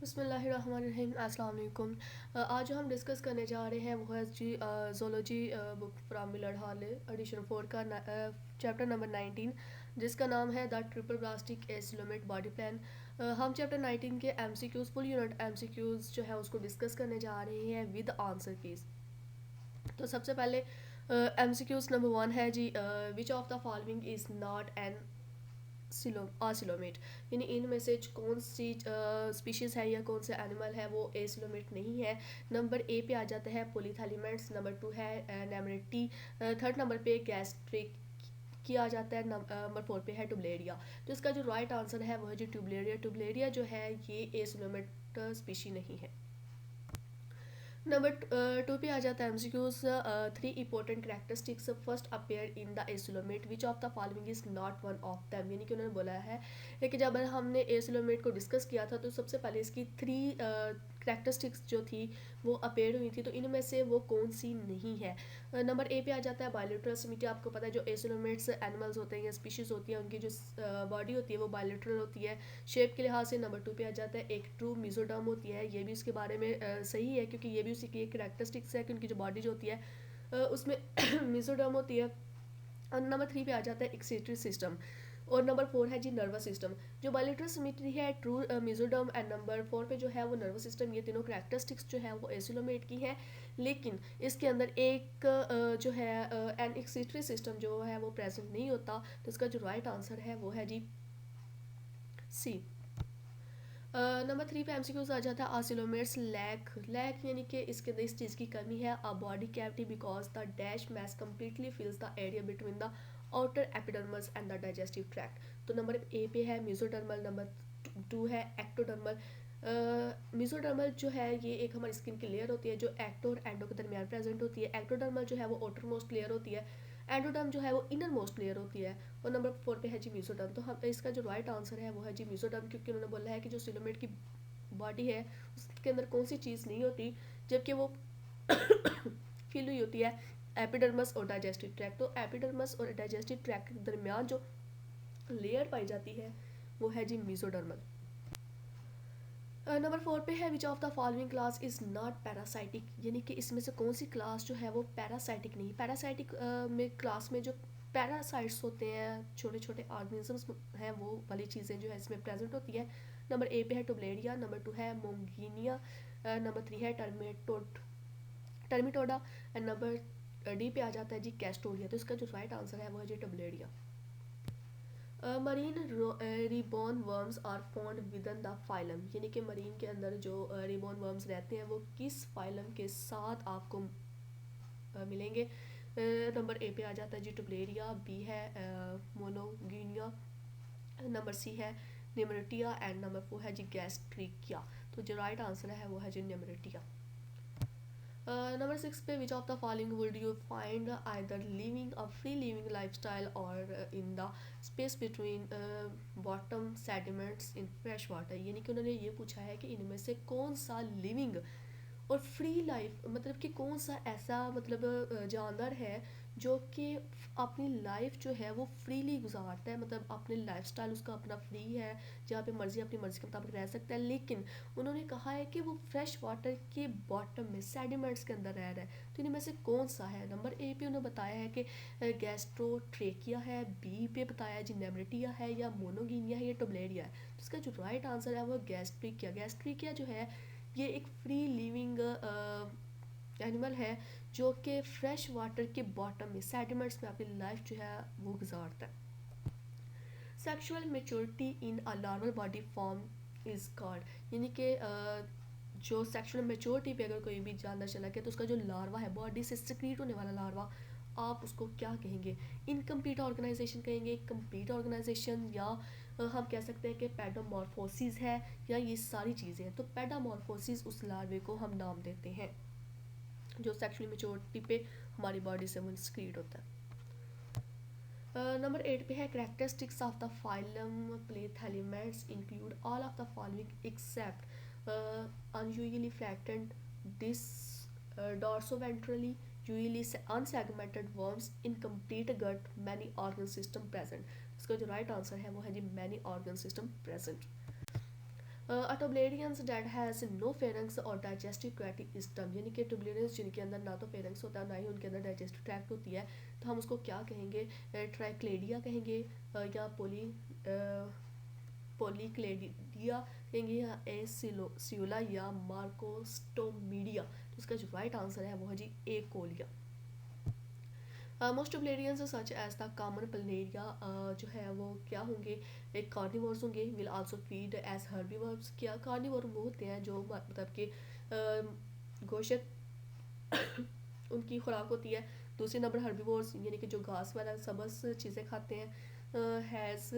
बिस्मिल्लाहिर्रहमानिर्रहीम अस्सलाम वालेकुम। आज जो हम डिस्कस करने जा रहे हैं वो है जी zoology book from Miller Hall edition 4 का चैप्टर नंबर 19, जिसका नाम है the triploblastic acoelomate body plan. हम चैप्टर 19 के एमसीक्यूज फुल यूनिट एमसीक्यूज जो है उसको डिस्कस करने जा रहे हैं विद आंसर कीज। तो सबसे पहले एमसीक्यूज नंबर 1 है जी, which of the following is not an acoelomate, यानी इनमें से कौन सी स्पीशीज़ है या कौन से एनिमल है वो एसिलोमेट नहीं है। नंबर ए पे आ जाता है पोलिथेलिमेंट्स, नंबर 2 है नेमरेटी, थर्ड नंबर पे गैस्ट्रिक किया जाता है, नंबर 4 पे है टुबलेरिया। तो इसका जो राइट आंसर है वो है जो टुबलेरिया। टुबलेरिया जो है ये एसिलोमेट स्पीशी नहीं है। नंबर 2 पे आ जाता है MCQs, three important characteristics first appear in the acoelomate which of the following is not one of them, यानी कि उन्होंने बोला है कि जब हमने एसिलोमेट को डिस्कस किया था तो सबसे पहले इसकी थ्री करेक्टरिस्टिक्स जो थी वो अपेयर हुई थी, तो इनमें से वो कौन सी नहीं है। नंबर ए पे आ जाता है बायोलिटरल सिमिटी। आपको पता है जो एसिलोमेट्स एनिमल्स होते हैं या स्पीशीज़ होती है उनकी जो बॉडी होती है वो बायोलिटरल होती है शेप के लिहाज से। नंबर 2 पे आ जाता है एक ट्रू मिजोडर्म होती है, ये भी उसके बारे में सही है क्योंकि ये भी उसी की एक करेक्टरिस्टिक्स है कि उनकी जो बॉडी जो होती है उसमें मिजोडर्म होती है। और नंबर 3 पे आ जाता है एक्सीटरी सिस्टम। और नंबर 4 है जी नर्वस सिस्टम। जो बायोलिटरल सिमिट्री है ट्रू मिजोडर्म एंड नंबर 4 पे जो है वो नर्वस सिस्टम, ये तीनों करेक्टरिस्टिक्स जो है वो एसिलोमेट की है। लेकिन इसके अंदर एक जो है एन एक्सीटरी सिस्टम जो है वो प्रेजेंट नहीं होता, तो इसका जो राइट आंसर है वो है जी सी। नंबर 3 पे एमसीक्यूज आ जाता है आसिलोमेट्स लैक। लैक यानी कि इसके अंदर इस चीज़ की कमी है, a body cavity because the dash mass completely fills the area between the outer epidermis and the digestive tract. तो नंबर ए पे है मिजोडर्मल, नंबर 2 है एक्टोडर्मल। मिजोडर्मल जो है ये एक हमारी स्किन की लेयर होती है जो एक्टो और एंडो के दरमियान प्रेजेंट होती है। एक्टोडर्मल जो है वो आउटर मोस्ट लेयर होती है, एंडोडर्म जो है वो इनर मोस्ट लेयर होती है। और नंबर 4 पे है जी म्यूसोडर्म। तो हम इसका जो राइट आंसर है वो है जी म्यूसोडर्म, क्योंकि उन्होंने बोला है कि जो सिलोमेट की बॉडी है उसके अंदर कौन सी चीज़ नहीं होती जबकि वो फील हुई होती है एपिडर्मस और डाइजेस्टिव ट्रैक्ट। तो एपिडर्मस और डाइजेस्टिव ट्रैक्ट के दरमियान जो लेयर पाई जाती है वो है जी मीजोडर्मल। नंबर 4 पे है विच of the following class is not parasitic, यानी कि इसमें से कौन सी क्लास जो है वो पैरासाइटिक नहीं। पैरासाइटिक में क्लास में जो पैरासाइट्स होते हैं छोटे छोटे ऑर्गेनिजम्स हैं वो वाली चीज़ें जो है इसमें प्रेजेंट होती है। नंबर ए पे है टुबलेरिया, नंबर 2 है मोंगिनिया, नंबर 3 है टर्मिटोडा एंड नंबर डी पे आ जाता है जी कैस्टोरिया। तो इसका जो राइट आंसर है वो है जी Turbellaria. Marine ribbon worms are found within the phylum, यानी कि मरीन के अंदर जो रिबोन वर्म्स रहते हैं वो किस फाइलम के साथ आपको मिलेंगे। नंबर ए पे आ जाता है जी टुबलेरिया, बी है मोनोगिनिया, नंबर सी है निमरेटिया एंड नंबर 4 है जी गैस्ट्रिकिया। तो जो राइट आंसर है वो है जी निमरेटिया। नंबर 6 पे which of the following would you find either living a free living lifestyle or in the space between bottom sediments in fresh water, यानी कि उन्होंने ये पूछा है कि इनमें से कौन सा लिविंग और फ्री लाइफ मतलब कि कौन सा ऐसा मतलब जानवर है जो कि अपनी लाइफ जो है वो फ्रीली गुजारता है, मतलब अपने लाइफ स्टाइल उसका अपना फ्री है जहाँ पे मर्जी अपनी मर्जी के मुताबिक रह सकता है। लेकिन उन्होंने कहा है कि वो फ्रेश वाटर के बॉटम में सेडिमेंट्स के अंदर रह रहा है, तो इनमें से कौन सा है। नंबर ए पे उन्होंने बताया है कि गैस्ट्रोट्रेकिया है, बी पे बताया जी नेमरेटिया है, या मोनोगिनिया है, या टुबलेरिया है। तो इसका जो राइट आंसर है वो गैस्ट्रिकिया। गैस्ट्रिकिया जो है ये एक फ्री लिविंग एनिमल है जो कि फ्रेश वाटर के बॉटम में सेडिमेंट्स में अपनी लाइफ जो है वो गुजारता है। Sexual maturity in a larval body form is called, यानी कि जो सेक्सुअल मेच्योरिटी पे अगर कोई भी जानवर चला गया तो उसका जो लार्वा है बॉडी से सिक्रीट होने वाला लार्वा आप उसको क्या कहेंगे। इनकम्प्लीट ऑर्गेनाइजेशन कहेंगे, कंप्लीट ऑर्गेनाइजेशन, या हम कह सकते हैं कि पेडोमॉर्फोसिस है, या ये सारी चीज़ें हैं। तो पेडोमॉर्फोसिस उस लार्वे को हम नाम देते हैं जो सेक्सुअल मेच्योरिटी पे हमारी बॉडी से वो सिक्रीट होता है। नंबर 8 पे है characteristics of the phylum Platyhelminthes include all of the following except unusually flattened this dorsoventrally usually unsegmented worms incomplete gut many organ system present. इसका जो राइट आंसर है वो है जी many organ system present. Turbellarians that has no pharynx or digestive tract system, यानी कि टुबलेरियंस जिनके अंदर ना तो फेरेंक्स होता है ना ही उनके अंदर डाइजेस्टिव ट्रैक्ट होती है, तो हम उसको क्या कहेंगे, ट्राइक्लेडिया कहेंगे, या पोलीक्लेडिया कहेंगे, या एसियोला या मार्कोस्टोमीडिया। तो इसका जो राइट आंसर है वो है जी ए कोलिया। Most planarians such as the common planaria जो है वो क्या होंगे, एक कार्निवोर्स होंगे, will also feed as herbivores. क्या कार्निवोर वो होते हैं जो मतलब कि गोश्त उनकी खुराक होती है। दूसरे नंबर हर्बीवोर्स यानी कि जो घास वाला सबस चीज़ें खाते हैं। Has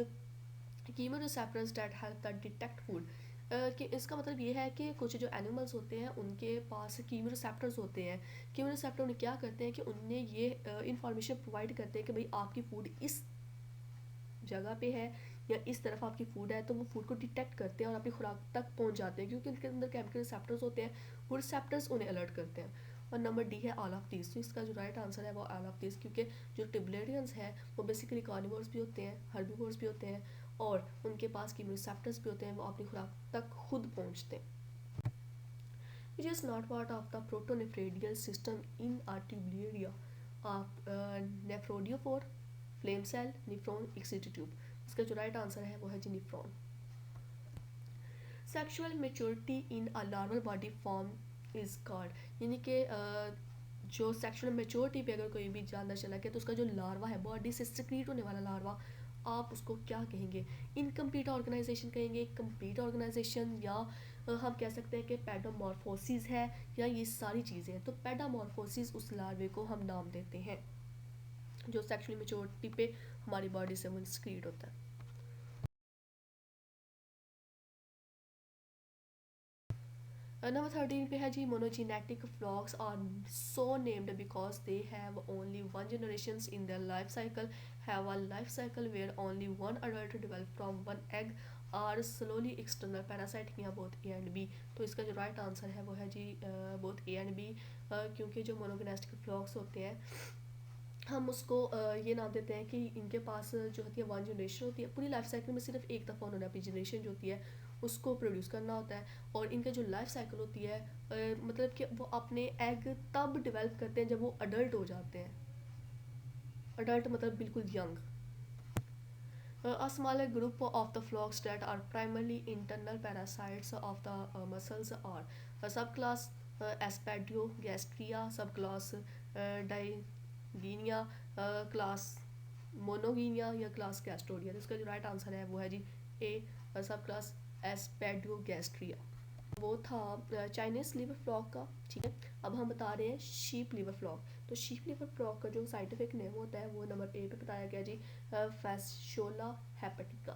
chemoreceptors that help the detect food, कि इसका मतलब ये है कि कुछ जो एनिमल्स होते हैं उनके पास कीमोरिसेप्टर्स होते हैं। कीमोरिसेप्टर उन्हें क्या करते हैं कि उन्हें ये इंफॉर्मेशन प्रोवाइड करते हैं कि भाई आपकी फूड इस जगह पे है या इस तरफ आपकी फूड है, तो वो फूड को डिटेक्ट करते हैं और अपनी खुराक तक पहुंच जाते हैं, क्योंकि उनके अंदर केमिकल रिसेप्टर्स होते हैं, वो रिसेप्टर्स उन्हें अलर्ट करते हैं। और नंबर डी है ऑल ऑफ दिस। तो इसका जो राइट आंसर है वो ऑल ऑफ दिस, क्योंकि जो टिबलेरियंस हैं वो बेसिकली कार्निवोर्स भी होते हैं, हर्बीवोर्स भी होते हैं, और उनके पास कीमो रिसेप्टर्स भी होते हैं, वो अपनी खुराक तक खुद पहुंचते हैं। Which is not part of the protonephridial system in Artibliaria of nephrodiophore, flame cell, nephron, exit tube। इसका जो राइट आंसर है वो है जी निफ्रॉन। Sexual maturity in a larval body form is called, यानी कि जो सेक्सुअल मेच्योरिटी पे अगर कोई भी जानना चला गया तो उसका जो लार्वा है, बॉडी से सिक्रीट होने वाला लार्वा, आप उसको क्या कहेंगे, इनकम्प्लीट ऑर्गेनाइजेशन कहेंगे, कंप्लीट ऑर्गेनाइजेशन, या हम कह सकते हैं कि पेडोमॉर्फोसिस है, या ये सारी चीज़ें हैं। तो पेडोमॉर्फोसिस उस लार्वे को हम नाम देते हैं जो सेक्सुअल मेच्योरिटी पे हमारी बॉडी से वो सिक्रीट होता है। नंबर 13 पे है जी monogenetic frogs are so named because they have only one generation in their life cycle, have a life cycle where only one adult develop from one egg, are slowly external parasite, या both A and B. तो इसका जो right answer है वो है जी both A and B, क्योंकि जो मोनोजेनेटिक फ्रॉग्स होते हैं हम उसको ये नाम देते हैं कि इनके पास जो होती है वन जनरेशन होती है, पूरी लाइफ साइकिल में सिर्फ एक दफ़ा उन्होंने अपनी जनरेशन जो होती है उसको प्रोड्यूस करना होता है, और इनका जो लाइफ साइकिल होती है मतलब कि वो अपने एग तब डेवलप करते हैं जब वो अडल्ट हो जाते हैं। अडल्ट मतलब बिल्कुल young. A smaller group of the frogs that are primarily internal parasites of the muscles are subclass Aspidogastria, subclass Digynia, class Monogynia या class Castodia। इसका जो राइट आंसर है वो है जी ए, सब क्लास एस्पेडोगैस्ट्रिया। वो था चाइनीज लिवर फ्लॉग का। ठीक है, अब हम बता रहे हैं शीप लिवर फ्लॉग। तो शीप लिवर फ्लॉग का जो साइंटिफिक नेम होता है वो नंबर ए पे बताया गया जी, Fasciola hepatica.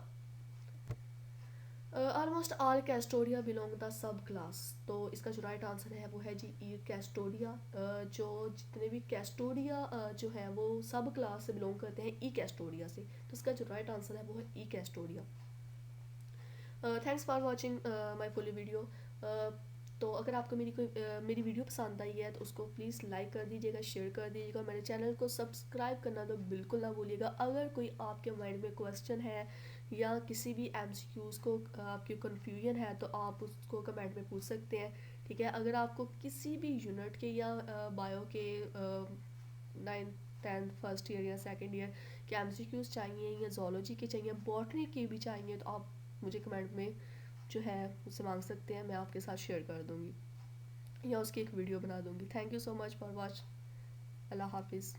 Almost all cestodia belong the subclass. तो इसका जो राइट आंसर है वो है जी ई कैस्टोडिया। जो जितने भी कैस्टोडिया जो है वो सब क्लास से बिलोंग करते हैं ई कैस्टोडिया से, तो इसका जो राइट आंसर है वो है E cestodia. Thanks for watching my full video. तो अगर आपको मेरी वीडियो पसंद आई है तो उसको प्लीज़ लाइक कर दीजिएगा, शेयर कर दीजिएगा, और मेरे चैनल को सब्सक्राइब करना तो बिल्कुल ना भूलिएगा। अगर कोई आपके माइंड में क्वेश्चन है या किसी भी MCQs को आपकी कन्फ्यूजन है तो आप उसको कमेंट में पूछ सकते हैं। ठीक है, अगर आपको किसी भी यूनिट के या बायो के 9th 10th फर्स्ट ईयर या सेकेंड ईयर के MCQs चाहिए, या जोलॉजी के चाहिए, बॉटनी के भी चाहिए, तो आप मुझे कमेंट में जो है उससे मांग सकते हैं, मैं आपके साथ शेयर कर दूँगी या उसकी एक वीडियो बना दूँगी। Thank you so much for watch. अल्लाह हाफिज़।